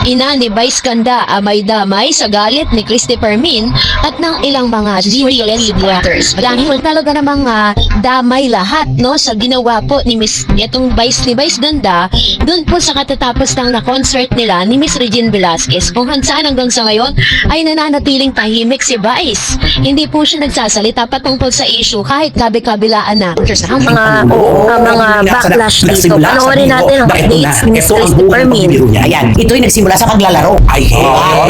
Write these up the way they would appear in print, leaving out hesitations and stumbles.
ina ni Vice Ganda may damay sa galit ni Christopher Min at ng ilang mga GLS voters. Dahil talaga namang damay lahat no sa ginawa po ni Miss itong ni Vice Ganda doon po sa katatapos ng na-concert nila ni Miss Regine Velasquez, kung saan hanggang sa ngayon ay nananatiling tahimik si Vice. Hindi po siya nagsasalita patungkol sa issue kahit kabi-kabilaan na. Ang mga backlash dito. Panoorin natin ang updates ni Miss Christopher Min. Ayan, ito'y nagsimula sa paglalaro.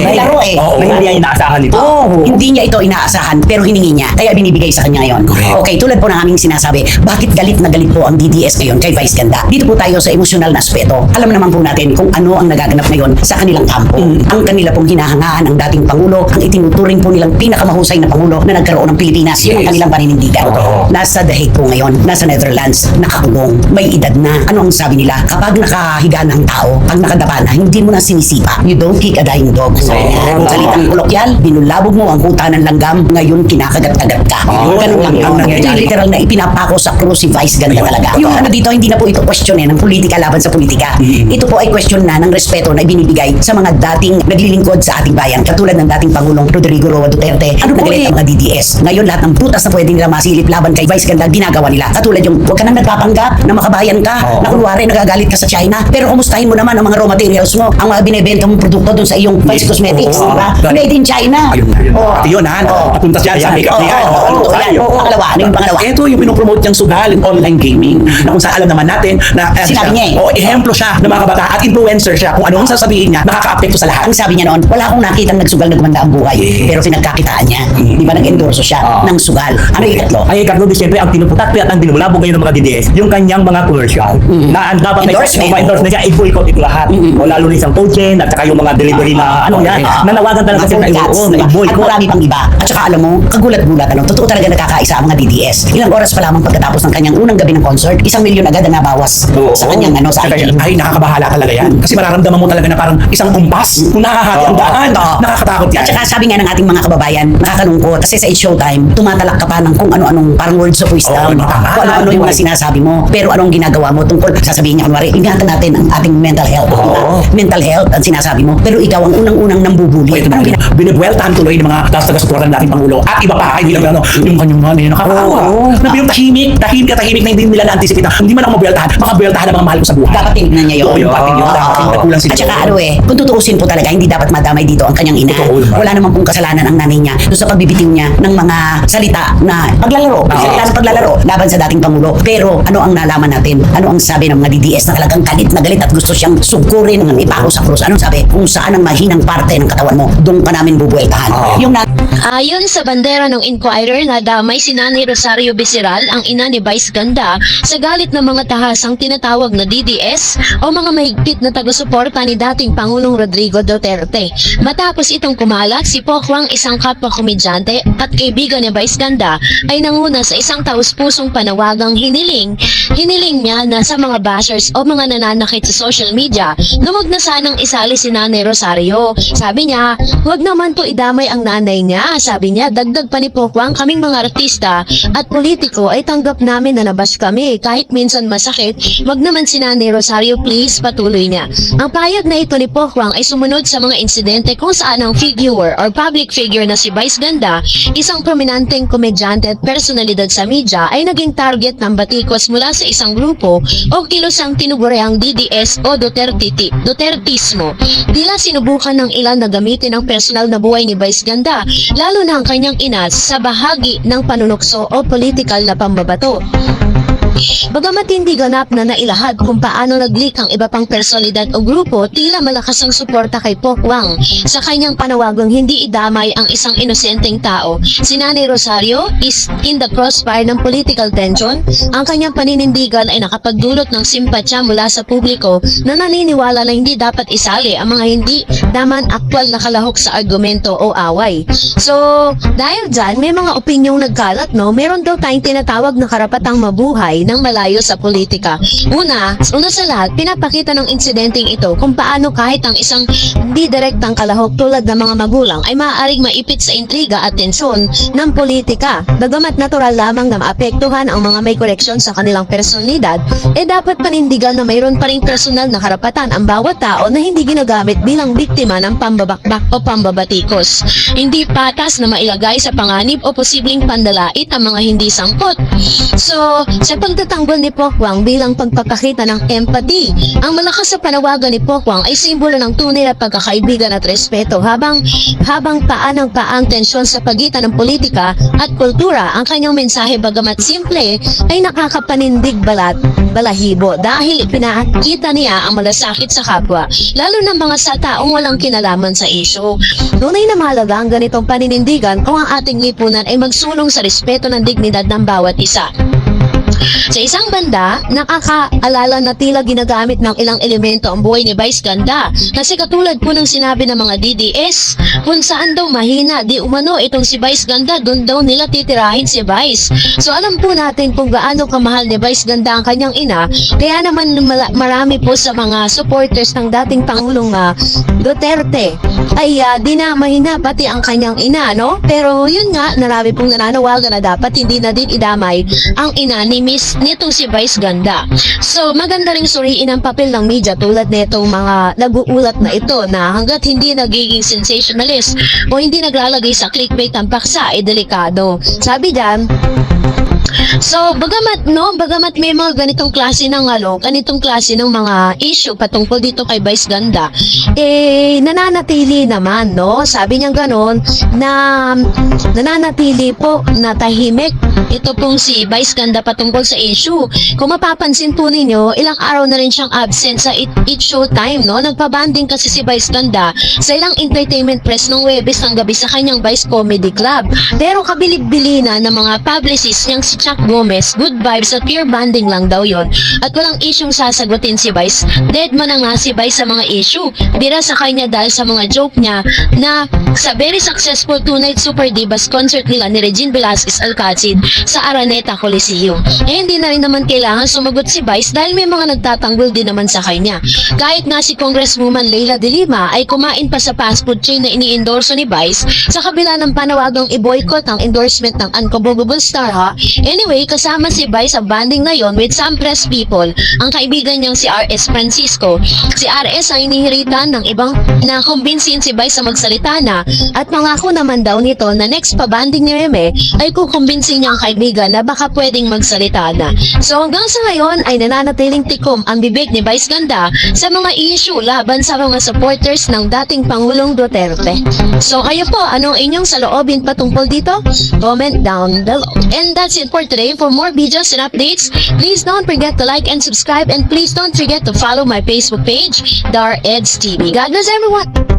Naglaro eh. Hindi niya inaasahan ito. Hindi niya ito inaasahan pero hiningi niya. Kaya binibigay sa kanya ngayon. Okay, tulad po ng aming sinasabi, bakit galit na galit po ang DDS ngayon kay Vice Ganda? Dito po tayo sa emosyonal na aspeto. Alam naman po natin kung ano ang nagaganap ngayon sa kanilang kampo. Ang kanila pong hinahangaan ang dating Pangulo, ang itinuturing po nilang pinakamahusay na Pangulo na nagkaroon ng Pilipinas. Yun ang kanilang paninindigan. Nasa The Hague po ngayon, nasa Netherlands, nakakulong, may edad na. Ano ang sabi nila? Kapag nakahiga ng tao, pag nakadapa na, hindi mo na sinisipa. You don't kick a dying dog. Kung salitang kolokyal, binulabog mo ang kuta ng langgam, ngayon kinakagat-kagat ka. Ganun lang ang nangyayari. Literal na ipinapako sa krus si Vice Ganda talaga. Yung ano dito, hindi na po ito question ng politika laban sa politika. Ito po ay question na ng respeto na ibinibigay sa mga dating naglilingkod sa ating bayan. Katulad ng dating Pangulong Rodrigo Roa Duterte. Ano nagalit ang mga DDS? Ngayon lahat ng butas na pwede nila masilip laban kay Vice Ganda, ginagawa nila. Katulad yung huwag ka nang nagpapanggap na makabayan ka, na kunwari nagagalit ka sa China. Pero kumustahin mo naman ang mga raw materials mo, ang mga binibenta mong produkto dun sa iyong Vice Cosmetics, diba? Made in China. Yun papunta siya sa makeup niya. Pangalawa, ano yung pangalawa? Ito yung pinopromote niyang sugal in online gaming. Na kung saan alam naman natin na sinabi niya ehemplo siya ng mga kabataan at influencer siya. Kung anong sasabihin niya, nakaka-apekto sa lahat. Ang sabi niya noon, wala akong nakitang nagsugal na gumanda ang buhay. Pero pinagkakitaan niya. Di ba nag-endorso siya ng sugal? Ano yung ikatlo? Ay, ikatlo, siyempre, ang tinuputat at ang dinulabog ngayon ng mga DDS, yung kanyang mga commercial. Na ang dapat ma-endorse na siya, i-boycott ito lahat. O lalo na isang coaching, at saka yung mga delivery na nanawagan talaga sila at marami pang iba. At saka alam mo, kagulat-gulat, totoo talaga nakakaisa ang mga DDS. Ilang oras pa lamang pagkatapos ng kanyang unang gabi ng concert, 1 milyon agad ang nabawas sa kanyang sa IG. Ay, nakakabahala talaga yan. Kasi mararamdaman mo talaga na parang isang kumpas. Kung nakahati ang daan, nakakatakot yan. At saka sabi nga ng ating mga kababayan, nakakalungkot kasi sa It's Showtime, tumatalak ka pa ng kung ano-anong parang words of wisdom. Kung ano-ano yung mga sinasabi mo, pero anong ginagawa mo tungkol, sasabihin niya, kunwari, ingatan natin ang ating mental health. Mental health ang sinasabi mo, pero ikaw ang unang-unang nambubuli. Binibueltahan tuloy ng mga taga-suporta ng ating Pangulo at iba pa, hindi lang yung kanyang mga nakakaawa. Na yung tahimik na hindi nila na-anticipate. Hindi man ako mabueltahan, makabueltahan ang mga mahal ko sa buhay. Dapat tinignan niya yun. Yung pating yun. At saka kung tutuusin po talaga, hindi dapat madamay dito ang kanyang ina. Wala naman pong kasalanan ang nanay niya doon sa pagbibitiw niya ng mga salita na paglalaro. Salita sa paglalaro laban sa dating Pangulo. Pero ano ang nalaman natin? Ano ang sabi ng mga DDS na talagang galit na galit at gusto siyang sugkurin ng ipako sa krus? Anong sabi? Kung saan ang mahinang parte ng katawan mo, doon ka namin bubueltahan. Ayon sa bandera ng Inquirer, nadamay si Nanay Rosario Bisiral, ang ina ni Vice Ganda, sa galit ng mga tahasang tinatawag na DDS o mga mahigpit na taga-suporta ni dating Pangulong Rodrigo Duterte. Matapos itong kumalat, si Pokwang, isang kapwa komedyante at kaibigan ni Vice Ganda, ay nanguna sa isang taus-pusong panawagang hiniling niya na sa mga bashers o mga nananakit sa social media na wag na sanang isali si Nanay Rosario. Sabi niya, wag naman po idamay ang nanay niya. Sabi niya, dagdag pa ni Pokwang, kaming mga artista at politiko ay tanggap namin na nabash kami. Kahit minsan masakit, wag naman si Nanay Rosario, please, patuloy niya. Ang payag na ito ni Pokwang ay sumunod sa mga insidente kung saan ang figure or public figure na si Vice Ganda, isang prominenteng komedyante at personalidad sa media, ay naging target ng batikos mula sa isang grupo o kilosang tinubureang DDS o Dutertismo. Tila sinubukan ng ilan na gamitin ang personal na buhay ni Vice Ganda, lalo na ang kanyang ina, sa bahagi ng panunukso o political na pambabato. Bagamat hindi ganap na nailahad kung paano nag-leak ang iba pang personalidad o grupo, tila malakas ang suporta kay Pokwang sa kanyang panawagang hindi idamay ang isang inosenteng tao. Si Nanay Rosario is in the crossfire ng political tension. Ang kanyang paninindigan ay nakapagdulot ng simpatya mula sa publiko na naniniwala na hindi dapat isali ang mga hindi naman aktwal na kalahok sa argumento o away. So, dahil dyan, may mga opinyong nagkalat, no? Meron daw tayong tinatawag na karapatang mabuhay ng malayo sa politika. Una sa lahat, pinapakita ng insidenteng ito kung paano kahit ang isang di direktang kalahok tulad ng mga magulang ay maaaring maipit sa intriga at tensyon ng politika. Bagamat natural lamang na maapektuhan ang mga may koreksyon sa kanilang personalidad, dapat panindigan na mayroon pa ring personal na karapatan ang bawat tao na hindi ginagamit bilang biktima ng pambabakbak o pambabatikos. Hindi patas na mailagay sa panganib o posibleng pandalait ang mga hindi sangkot. So, sa pagtatanggol ni Pokwang bilang pagpapakita ng empathy, ang malakas sa panawagan ni Pokwang ay simbolo ng tunay na pagkakaibigan at respeto habang paan ang tensyon sa pagitan ng politika at kultura. Ang kanyang mensahe bagamat simple ay nakakapanindig balahibo dahil pinakita niya ang malasakit sa kapwa, lalo na mga sa taong walang kinalaman sa isyu. Tunay na mahalaga ang ganitong paninindigan kung ang ating lipunan ay magsulong sa respeto ng dignidad ng bawat isa. Sa isang banda, nakakaalala na tila ginagamit ng ilang elemento ang buhay ni Vice Ganda kasi katulad po ng sinabi ng mga DDS, kung saan daw mahina di umano itong si Vice Ganda, doon daw nila titirahin si Vice. So alam po natin kung gaano kamahal ni Vice Ganda ang kanyang ina, kaya naman marami po sa mga supporters ng dating Pangulong Duterte ay di na mahina pati ang kanyang ina, no? Pero yun nga, marami pong nananawagan na dapat hindi na din idamay ang ina ni Miss nitong si Vice Ganda. So maganda ring suriin ang papel ng media tulad nitong mga nag-uulat na ito na hanggat hindi nagiging sensationalist o hindi naglalagay sa clickbait ang paksa ay delikado. Sabi diyan, so, bagamat may mga ganitong klase ng mga issue patungkol dito kay Vice Ganda, nananatili naman, no? Sabi niya ganon, na nananatili po na tahimik ito pong si Vice Ganda patungkol sa issue. Kung mapapansin po ninyo, ilang araw na rin siyang absent sa It Showtime, no? Nagpabanding kasi si Vice Ganda sa ilang entertainment press ng Huwebes ng gabi sa kanyang Vice Comedy Club. Pero kabilib-bilina ng mga publicists niyang si Chuck Gomez, good vibes at pure banding lang daw yon. At walang isyong sasagutin si Vice. Dead man na nga si Vice sa mga issue. Bira sa kanya dahil sa mga joke niya na sa very successful two-night Super Divas concert nila ni Regine Velasquez Alcacid sa Araneta Coliseum. Hindi na rin naman kailangan sumagot si Vice dahil may mga nagtatanggol din naman sa kanya. Kahit nga si Congresswoman Leila de Lima ay kumain pa sa fast food chain na iniendorso ni Vice sa kabila ng panawagang i-boycott ang endorsement ng Uncontrollable Star, ha? Anyway, kasama si Vice sa banding na yon with some press people, ang kaibigan niyang si R.S. Francisco. Si R.S. ay inihiritan ng ibang na kumbinsin si Vice sa magsalita na at mangako naman daw nito na next pa banding ni Meme ay kukumbinsin niya ang kaibigan na baka pwedeng magsalita na. So hanggang sa ngayon ay nananatiling tikom ang bibig ni Vice Ganda sa mga issue laban sa mga supporters ng dating Pangulong Duterte. So kayo po, anong inyong saloobin patungkol dito? Comment down below. And that's it for today. For more videos and updates, please don't forget to like and subscribe, and please don't forget to follow my Facebook page, Dar Eds TV. God bless everyone!